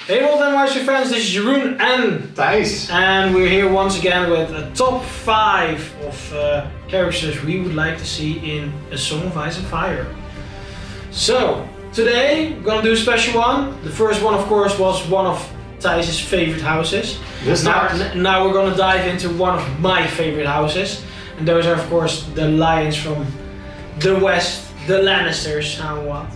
Hey Rotterdam White Scars fans, this is Jeroen and Thijs. And we're here once again with a top 5 of characters we would like to see in A Song of Ice and Fire. So, today we're gonna do a special one. The first one, of course, was one of Thijs' favorite houses. Now we're gonna dive into one of my favorite houses. And those are, of course, the Lions from the West, the Lannisters and what.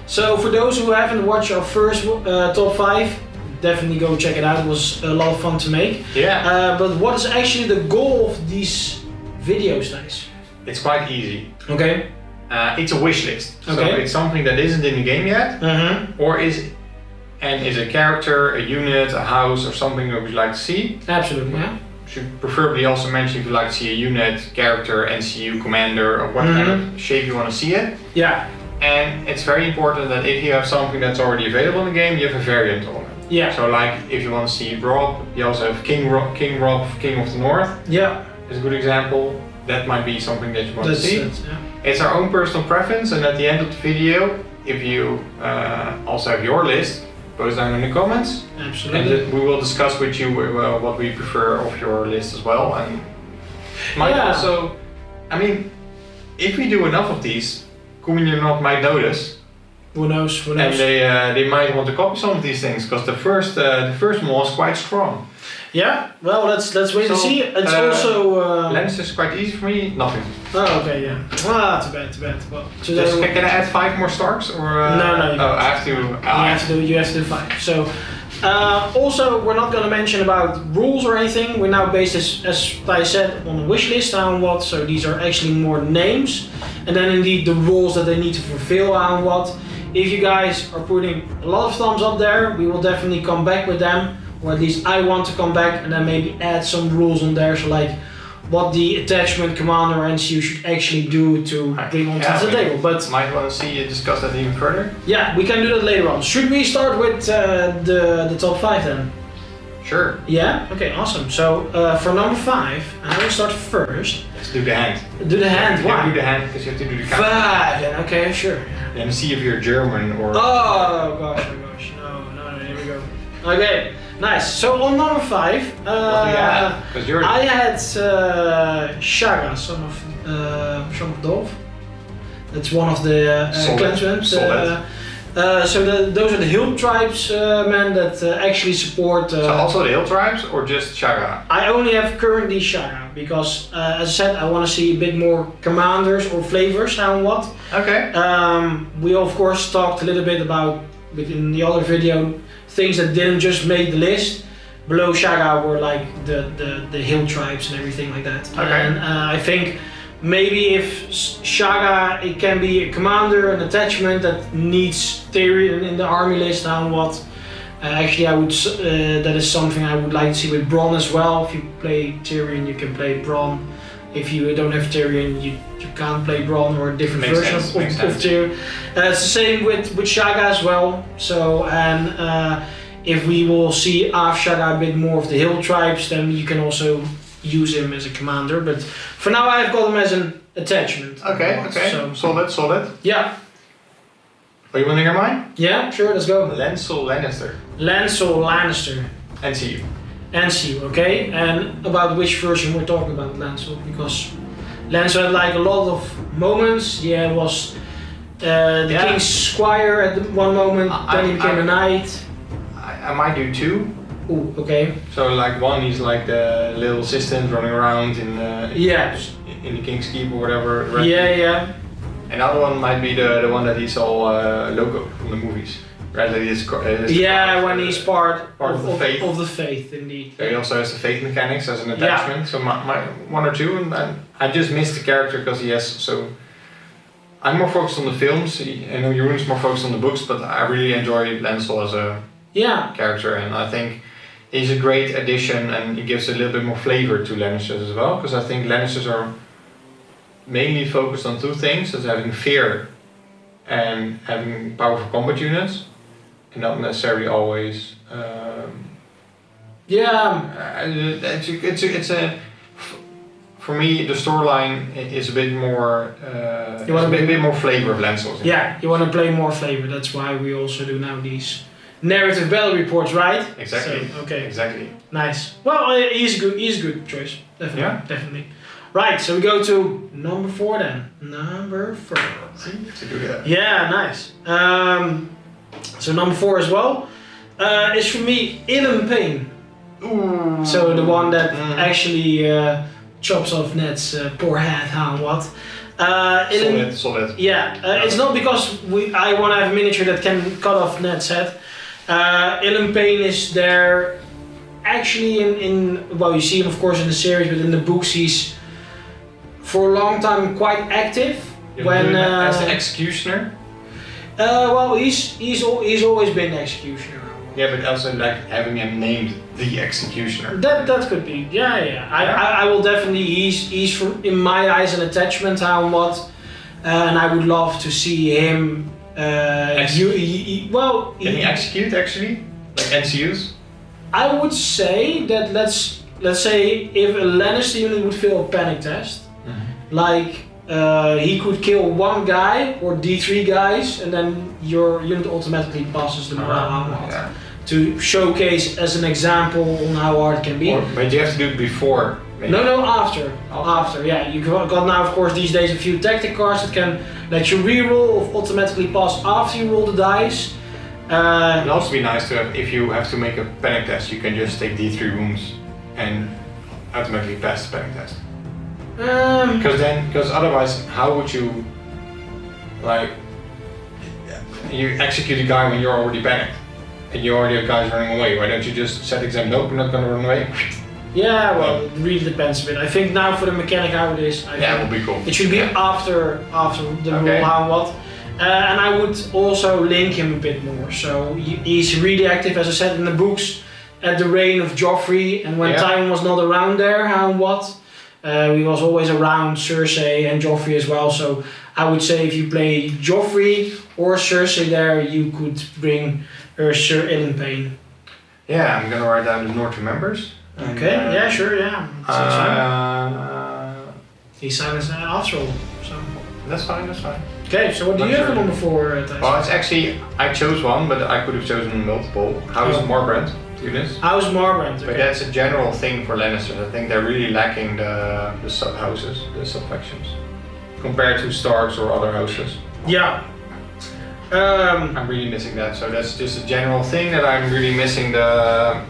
So for those who haven't watched our first top 5, definitely go check it out. It was a lot of fun to make. Yeah. But what is actually the goal of these videos, Thijs? It's quite easy. Okay. It's a wish list. So Okay. it's something that isn't in the game yet, or is a character, a unit, a house, or something that we'd like to see. Absolutely, yeah. Should preferably also mention if you'd like to see a unit, character, NCU, commander, or what kind of shape you want to see it. Yeah. And it's very important that if you have something that's already available in the game, you have a variant on it. Yeah. So like if you want to see Rob, you also have King Rob, King of the North. Yeah. Is a good example. That might be something that you want to see. Yeah. It's our own personal preference, and at the end of the video, if you also have your list, post down in the comments. Absolutely. And we will discuss with you what we prefer of your list as well. And might also, I mean, if we do enough of these, Koen might notice. Who knows? Who And knows? they might want to copy some of these things because the first one was quite strong. Yeah. Well, let's wait and see. It's also. Lannister is quite easy for me. Nothing. Oh, okay, yeah. Too bad. Well, today Just, can I add 5 more Starks or? No. Oh, I have to. You have to do 5. So. Also, we're not going to mention about rules or anything. We're now based, as I said, on a wish list and what. So these are actually more names, and then indeed the rules that they need to fulfill and what. If you guys are putting a lot of thumbs up there, we will definitely come back with them, or at least I want to come back and then maybe add some rules on there. So like what the attachment commander and NCU should actually do to bring onto the table. But might want to see you discuss that even further. Yeah, we can do that later on. Should we start with the top 5 then? Sure. Yeah? Okay, awesome. So for number 5, I will start first. Let's do the hand. Do the hand, why? Do the hand because you have to do the count. 5 then, okay, sure. And see if you're German or... Oh gosh. No, here we go. Okay, nice. So on number 5, what do you have? Because you're... I had Shaga, son of Dolph. That's one of the clansmen. So those are the hill tribes men that actually support... so also the hill tribes or just Shaga? I only have currently Shaga because as I said, I want to see a bit more commanders or flavors and what. Okay. We of course talked a little bit about, within the other video, things that didn't just make the list. Below Shaga were like the hill tribes and everything like that. Okay. And I think maybe if Shaga, it can be a commander, an attachment that needs Tyrion in the army list and what. Actually, I would. That is something I would like to see with Bronn as well. If you play Tyrion, you can play Bronn. If you don't have Tyrion, you can't play Bronn or a different version of Tyrion. It's the same with Shaga as well. So if we will see after Shaga a bit more of the hill tribes, then you can also use him as a commander. But for now, I've got him as an attachment. Okay. So, solid. Yeah. Oh, you want to hear mine? Yeah, sure. Let's go. Lancel Lannister. Lancel Lannister. NCU. NCU, okay. And about which version we're talking about Lancel, because Lancel had like a lot of moments. Yeah, it was the King's Squire at one moment, then he became a knight. I might do 2. Ooh, okay. So like one, he's like the little assistant running around in the King's Keep or whatever. Yeah. Another one might be the one that he saw logo from the movies. Right, like when he's part of the faith. Of the faith, indeed. So he also has the faith mechanics as an attachment. So my 1 or 2, and I just missed the character because he has so. I'm more focused on the films. I know Jeroen's more focused on the books, but I really enjoy Lancel as a character, and I think he's a great addition, and he gives a little bit more flavor to Lannisters as well. Because I think Lannisters are mainly focused on 2 things: as having fear and having powerful combat units, and not necessarily always. It's a. For me, the storyline is a bit more. You want a bit more flavor of Lancel. Yeah, you want to play more flavor. That's why we also do now these narrative battle reports, right? Exactly. So, okay. Exactly. Nice. Well, he's a good choice. Definitely. Yeah. Definitely. Right, so we go to number 4 then. Number 4. To do that. Yeah, nice. So number 4 as well is for me Ilum Pain. Ooh. So the one that actually chops off Ned's poor head, what? Solid. Yeah, it's not because I want to have a miniature that can cut off Ned's head. Ilum Pain is there actually in well, you see him of course in the series, but in the books he's for a long time quite active. When as the executioner. Well, he's always been the executioner. Yeah, but also like having him named the executioner. That could be. Yeah. I will definitely. He's from, in my eyes an attachment and I would love to see him. Can he execute actually? Like NCUs? I would say that let's say if a Lannister unit would fail a panic test, like he could kill one guy or D3 guys, and then your unit automatically passes the morale to showcase as an example on how hard it can be. But you have to do it before. Maybe. No, after. Yeah, you got now of course these days a few tactic cards that can let you reroll or automatically pass after you roll the dice. It'd also be nice to have, if you have to make a panic test, you can just take D3 wounds and automatically pass the panic test. Because otherwise, how would you, like, you execute a guy when you're already panicked and you already have guys running away? Why don't you just set exam? Nope, we're not gonna run away. Yeah, well, it really depends a bit. I think now for the mechanic how it is, it will be cool. It should be after the rule how and what. And I would also link him a bit more. So he's really active, as I said in the books, at the reign of Joffrey, and when Tywin was not around there, how and what. He was always around Cersei and Joffrey as well. So I would say if you play Joffrey or Cersei there, you could bring Sir Ilum Pain. Yeah, I'm gonna write down the North members. Okay, yeah, sure, yeah. He's silenced after all, so. That's fine. Okay, so what do you have on number 4, Thijs? Well, it's actually, I chose one, but I could have chosen multiple. House Marbrand units. House Marbrand, okay. But that's a general thing for Lannisters. I think they're really lacking the sub-houses, the sub-factions, compared to Starks or other houses. Yeah. I'm really missing that, so that's just a general thing that I'm really missing the...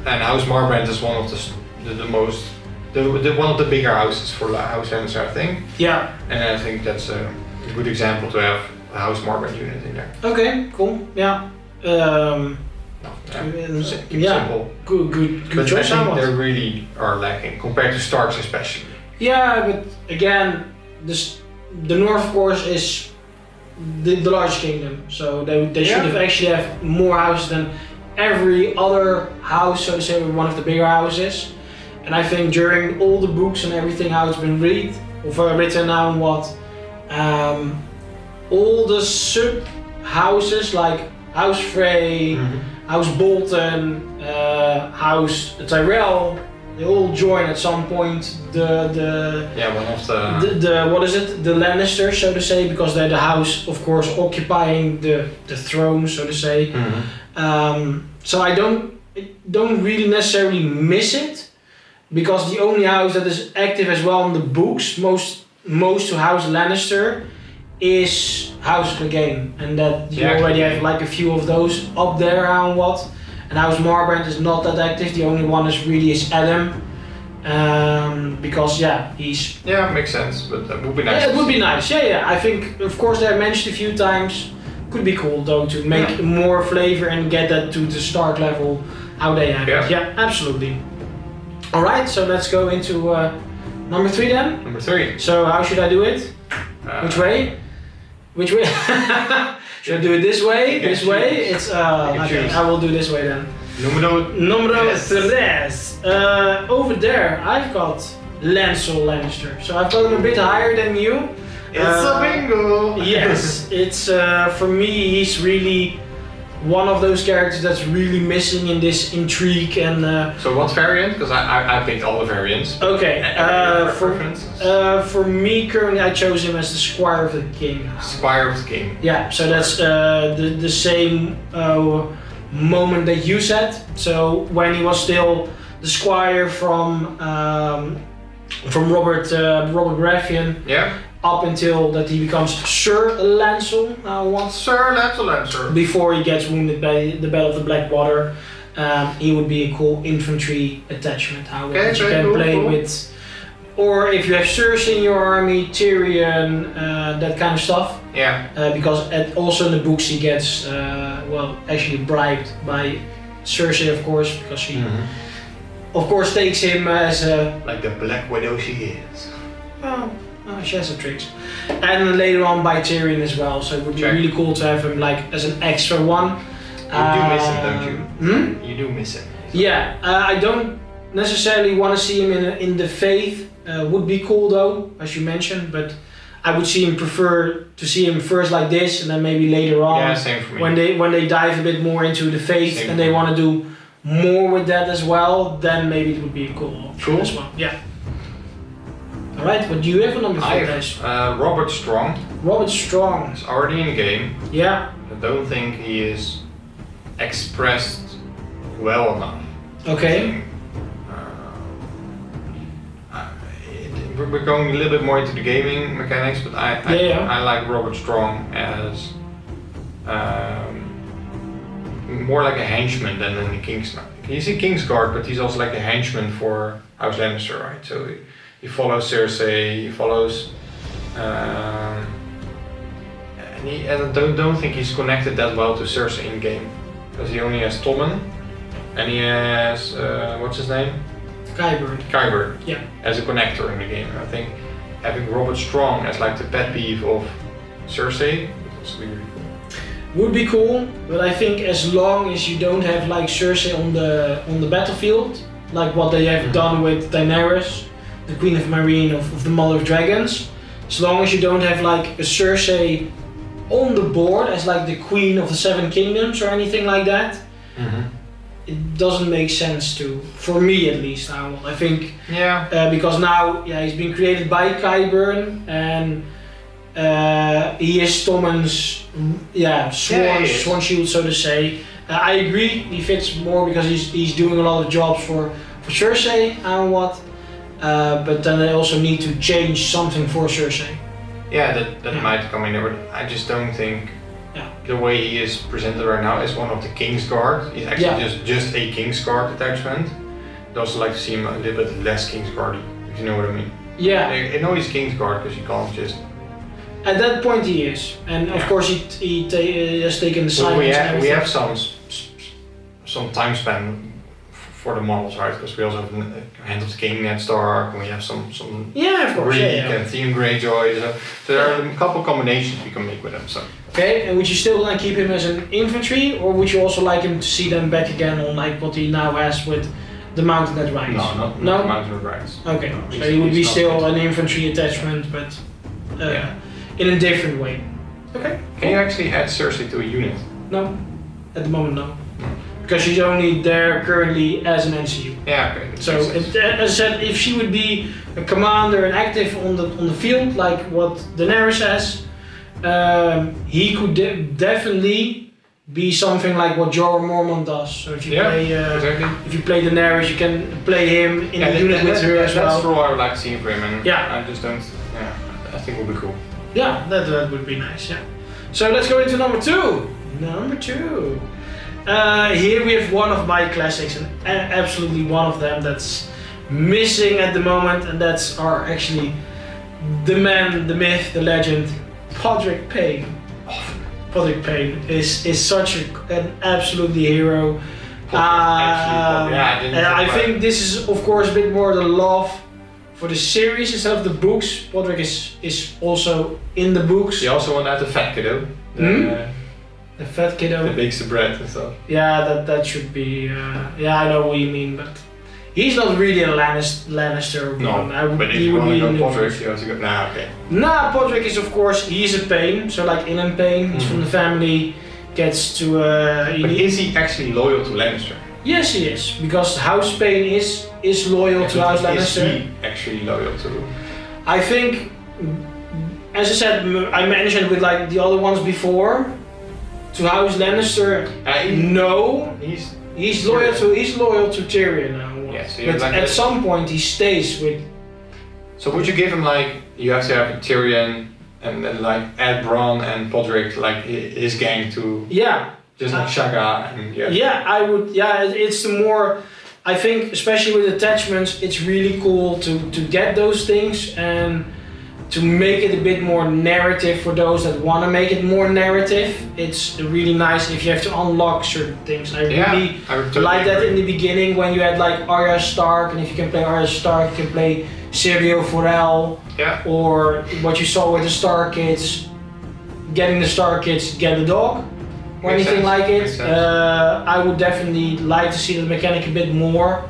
And House Marbrand is one of the most... one of the bigger houses for House Lannister, I think. Yeah. And I think that's a good example to have a House Marbrand unit in there. Okay, cool. Yeah. Simple. Good choice. I think they really are lacking compared to Starks, especially. Yeah, but again, the North, of course, is the large kingdom, so they should have actually have more houses than every other house, so to say, one of the bigger houses. And I think during all the books and everything how it's been written now and all the sub houses like House Frey, House Bolton, House Tyrell, they all join at some point the what is it, the Lannisters, so to say, because they're the house, of course, occupying the throne, so to say. So I don't really necessarily miss it, because the only house that is active as well in the books, most to House Lannister, is House Clegane, and that you already have like a few of those up there and what. And House Marbrand is not that active. The only one is Adam, because he's makes sense, but that would be nice. Yeah, it would be nice. Yeah. I think of course they're mentioned a few times. Could be cool though to make more flavor and get that to the Stark level how they have it. Yeah, absolutely. All right, so let's go into number 3 then. Number 3. So how should I do it? Which way? Should I do it this way? This way? It's okay. I will do this way then. Numero 3. Over there, I've got Lancel Lannister. So I've got him a bit higher than you. It's a bingo. Yes, it's for me. He's really one of those characters that's really missing in this intrigue and. So what variant? Because I picked all the variants. Okay. For me currently, I chose him as the Squire of the King. Squire of the King. Yeah. So that's the same moment that you said. So when he was still the Squire from Robert Baratheon. Yeah. Up until that he becomes Sir Lancel. Sir Lancer. Before he gets wounded by the Battle of the Blackwater, he would be a cool infantry attachment. That you can play with, or if you have Cersei in your army, Tyrion, that kind of stuff. Yeah. Because also in the books he gets actually bribed by Cersei, of course, because she, of course, takes him as a like the Black Widow she is. Well. Oh, she has some tricks. And then later on by Tyrion as well, so it would be really cool to have him like as an extra one. You do miss him, don't you? You do miss him. Yeah, I don't necessarily want to see him in the Faith. Would be cool though, as you mentioned, but I would prefer to see him first like this and then maybe later on. Yeah, same for me. When they dive a bit more into the Faith and they want to do more with that as well, then maybe it would be a cool option as well. Yeah. Alright, what do you have on number 4, guys? Robert Strong. Robert Strong. He's already in the game. Yeah. I don't think he is expressed well enough. Okay. We're going a little bit more into the gaming mechanics, but I like Robert Strong as more like a henchman than a Kingsguard. He's a Kingsguard, but he's also like a henchman for House Lannister, right? So he follows Cersei, he follows, and I don't think he's connected that well to Cersei in game, because he only has Tommen, and he has what's his name? Qyburn. Yeah. As a connector in the game. I think having Robert Strong as like the pet peeve of Cersei would be really cool. Would be cool, but I think as long as you don't have like Cersei on the battlefield, like what they have done with Daenerys, the Queen of Meereen of the Mother of Dragons, as long as you don't have like a Cersei on the board as like the Queen of the Seven Kingdoms or anything like that, it doesn't make sense for me at least. I think because now he's been created by Qyburn and he is Tommen's sworn shield, so to say. I agree, he fits more because he's doing a lot of jobs for Cersei and what. But then they also need to change something for Cersei. Yeah, that might come in there, but I just don't think the way he is presented right now is one of the Kingsguard. He's actually just a Kingsguard attachment. I'd also like to see him a little bit less Kingsguardy, if you know what I mean. Yeah. I know he's Kingsguard because you can't just... At that point he is, and of course he has taken the silence. We have some time span for the models, right? Because we also have Hand of the King, Ned Stark, and we have some of course, Reek and Theon Greyjoy. So there are a couple combinations we can make with them. So. Okay, and would you still want to keep him as an infantry, or would you also like him to see them back again on like what he now has with the Mountain that Rides? No, not the Mountain that Rides. Okay, so he would be still an infantry attachment, but in a different way. Okay. Can you actually add Cersei to a unit? No, at the moment no. Because she's only there currently as an NCU. Yeah, okay. So, as I said, if she would be a commander and active on the field, like what Daenerys has, he could definitely be something like what Jorah Mormont does. So if you if you play Daenerys, you can play him in the unit with her as well. That's the role I would like to see for him, and I just don't. I think it would be cool. Yeah, that would be nice. Yeah. So let's go into number 2. Number 2. Here we have one of my classics, and absolutely one of them that's missing at the moment, and that's actually the man, the myth, the legend, Podrick Payne. Podrick Payne is such an absolutely hero. I think this is of course a bit more the love for the series instead of the books. Podrick is also in the books. You also want to add the fat kiddo. The fat kiddo that bakes the bread and stuff. Yeah, that should be. I know what you mean, but he's not really a Lannister. No, but if you want to go Podrick, you have to go. Nah, okay. Nah, Podrick is of course he's a Payne. So like Ilan Payne, he's from the family. gets to But is he actually loyal to Lannister? Yes, he is, because House Payne is loyal to House Lannister. Is he actually loyal to? I think, as I said, I mentioned with like the other ones before, to House Lannister, no. He's loyal to Tyrion now. Yes, but like at some point he stays with. So would you give him like, you have to have Tyrion and then like add Bronn and Podrick, like his gang to. Yeah. Just like Shaga and yeah. Yeah, I would. Yeah, it's the more. I think, especially with attachments, it's really cool to get those things and to make it a bit more narrative for those that want to make it more narrative. It's really nice if you have to unlock certain things. I really like that in the beginning when you had like Arya Stark, and if you can play Arya Stark, you can play Sergio Forel. Yeah. Or what you saw with the Star Kids, getting the Star Kids get a dog. Or anything like it. I would definitely like to see the mechanic a bit more,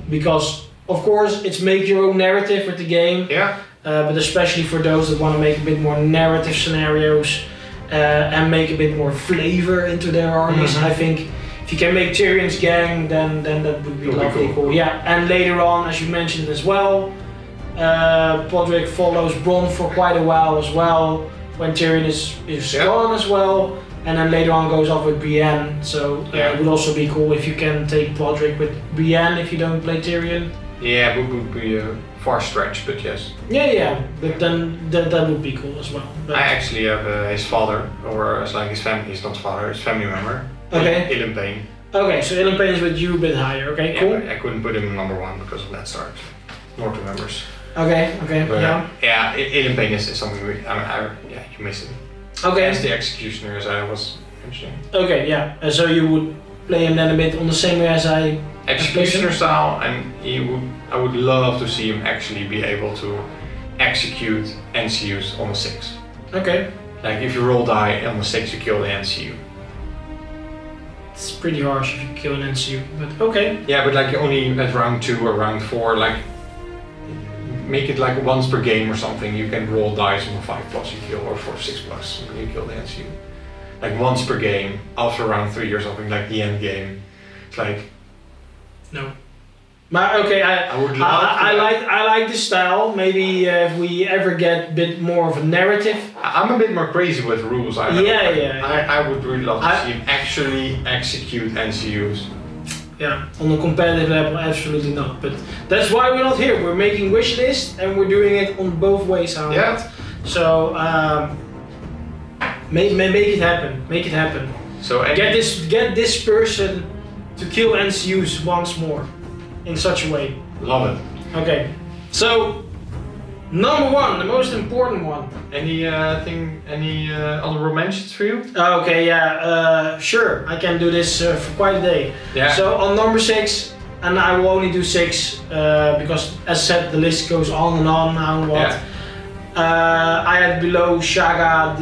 because of course it's make your own narrative with the game. Yeah. But especially for those that want to make a bit more narrative scenarios and make a bit more flavor into their armies. I think if you can make Tyrion's gang, then that would be lovely cool. Yeah. And later on, as you mentioned as well, Podrick follows Bronn for quite a while as well, when Tyrion is gone as well, and then later on goes off with Brienne. So it would also be cool if you can take Podrick with Brienne if you don't play Tyrion. Yeah, it would be a far stretch, but yes. Yeah, but then that would be cool as well. But I actually have his father, or as like his family, he's not father, his family member. Okay. Ilyn Payne. Okay, so Ilyn Payne is with you a bit higher. Okay, cool. I couldn't put him number 1 because of that start. North members. Okay, But, yeah. Yeah, Ilyn Payne is something you miss him. Okay. As the executioner, as I was mentioning. Okay, yeah. So you would play him then a bit on the same way as I. Executioner style, and I would love to see him actually be able to execute NCUs on the 6. Okay. Like if you roll die on the 6, you kill the NCU. It's pretty harsh if you kill an NCU, but okay. Yeah, but like only at round 2 or round 4, like make it like once per game or something. You can roll dice on a 5+ you kill, or for 6+ you kill the NCU. Like once per game after round 3 or something, like the end game. It's like. No. But okay, I would love I like the style. Maybe if we ever get a bit more of a narrative. I'm a bit more crazy with rules. I would really love to see him actually execute NCUs. Yeah, on a competitive level, absolutely not. But that's why we're not here. We're making Wishlist and we're doing it on both ways. So make it happen. Make it happen. So get this person to kill NCUs once more, in such a way. Love it. Okay, so number 1, the most important one. Any honorable mentions for you? Okay, yeah, sure. I can do this for quite a day. Yeah. So on number 6, and I will only do 6 because, as said, the list goes on and on now and what. I had below Shaga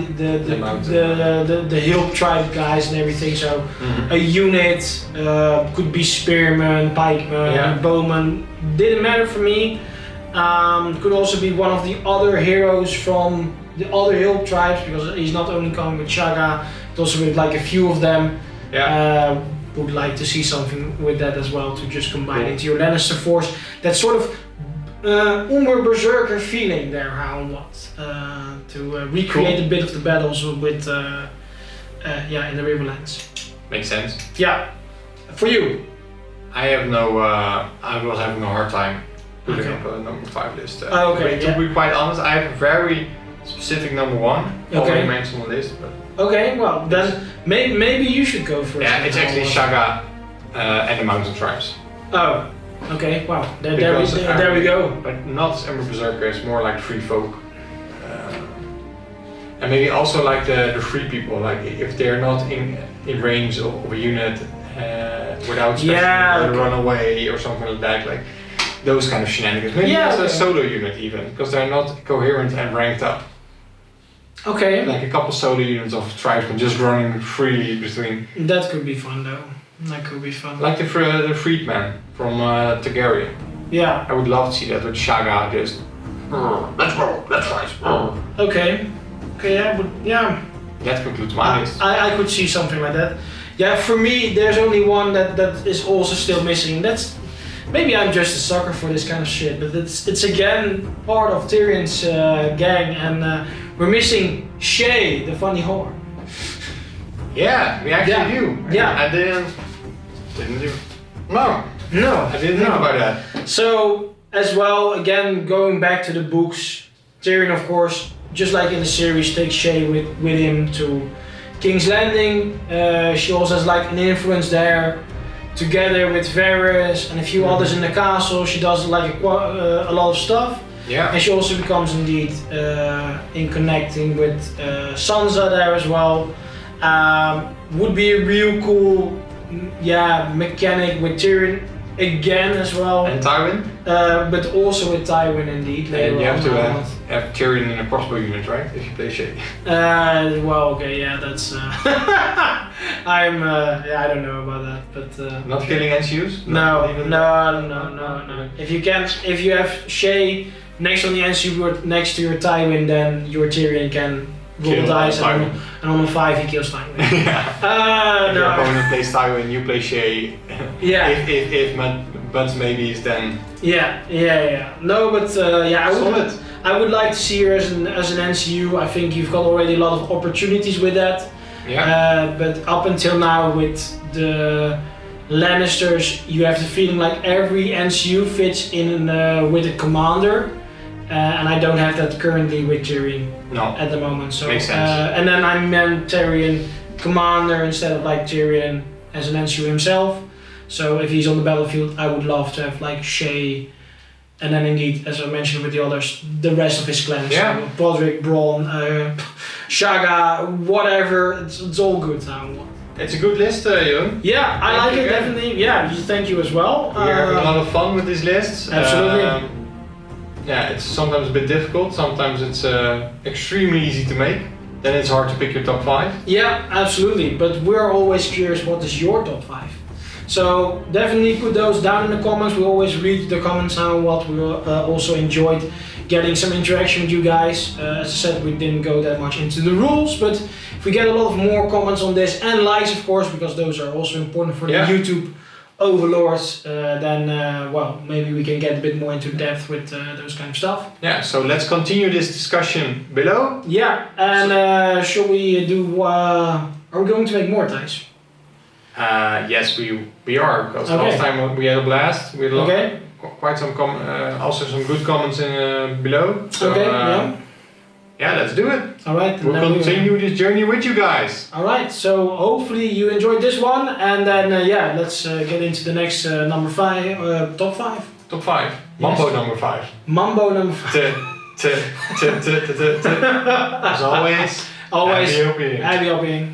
the hill tribe guys and everything, so a unit could be spearman, pikeman, bowman, didn't matter for me. Could also be one of the other heroes from the other hill tribes, because he's not only coming with Shaga, but also with like a few of them. Would like to see something with that as well, to just combine into your Lannister force. That sort of Umber Berserker feeling there, to recreate a bit of the battles with in the Riverlands. Makes sense. Yeah, for you. I have no. I was having a hard time putting up a number 5 list. To be quite honest, I have a very specific number 1 already mentioned on the list. But okay, well then maybe you should go first. Yeah, it's actually Shaga and the Mountain Tribes. Oh. Okay, wow, there we go. But not Umber Berserker, it's more like free folk. And maybe also like the free people, like if they're not in range of a unit without special run away or something like that, like those kind of shenanigans. Maybe as a solo unit even, because they're not coherent and ranked up. Okay. Like a couple solo units of tribesmen just running freely between. That could be fun though. That could be fun. Like the Freedman from Targaryen. Yeah. I would love to see that with Shaga just. Let's go, let's fight. Okay. Okay, yeah, but yeah. That concludes my list. I could see something like that. Yeah, for me, there's only one that is also still missing. That's maybe I'm just a sucker for this kind of shit, but it's again part of Tyrion's gang, and we're missing Shay, the funny whore. Yeah, we actually do. Yeah. I didn't do. No, I didn't think about that. So as well, again, going back to the books, Tyrion, of course, just like in the series, takes Shay with him to King's Landing. She also has like an influence there, together with Varys and a few others in the castle. She does like a lot of stuff. Yeah. And she also becomes indeed in connecting with Sansa there as well. Would be a real cool, mechanic with Tyrion again as well. And Tywin? But also with Tywin indeed. And you have to have Tyrion in a crossbow unit, right? If you play Shay. Well, okay, yeah, that's. I don't know about that, but. Not killing NCUs? No. If you have Shay next on the NCU next to your Tywin, then your Tyrion can roll dice, and on a 5 he kills Tywin. If your opponent plays Tywin, you play Shay. Yeah. If Buds maybe is then. Yeah. No, but I would like to see her as an NCU. I think you've got already a lot of opportunities with that. Yeah. But up until now with the Lannisters, you have the feeling like every NCU fits in with a commander. And I don't have that currently with Tyrion at the moment. So, makes sense. And then I meant Tyrion commander instead of like Tyrion as an NCU himself. So if he's on the battlefield, I would love to have like Shay, and then indeed, as I mentioned with the others, the rest of his clan. Yeah. So Podrick, Bronn, Shaga, whatever, it's all good now. It's a good list, Jeroen. Yeah, I like it definitely. Yeah, thank you as well. We're having a lot of fun with these lists. Absolutely. It's sometimes a bit difficult, sometimes it's extremely easy to make. Then it's hard to pick your top 5. Yeah, absolutely. But we're always curious, what is your top 5? So definitely put those down in the comments. We always read the comments now. What we also enjoyed getting some interaction with you guys. As I said, we didn't go that much into the rules, but if we get a lot of more comments on this and likes, of course, because those are also important for the YouTube overlords, then maybe we can get a bit more into depth with those kind of stuff. Yeah, so let's continue this discussion below. Yeah, and shall we do, are we going to make more ties? Yes, we are, because last time we had a blast. We had quite some also some good comments in below. So, let's do it. Alright. We'll continue this journey with you guys. Alright, so hopefully you enjoyed this one, and then let's get into the next number 5, top 5. Top 5. Mambo number 5. Mambo number 5. As always, happy hopping. hopping.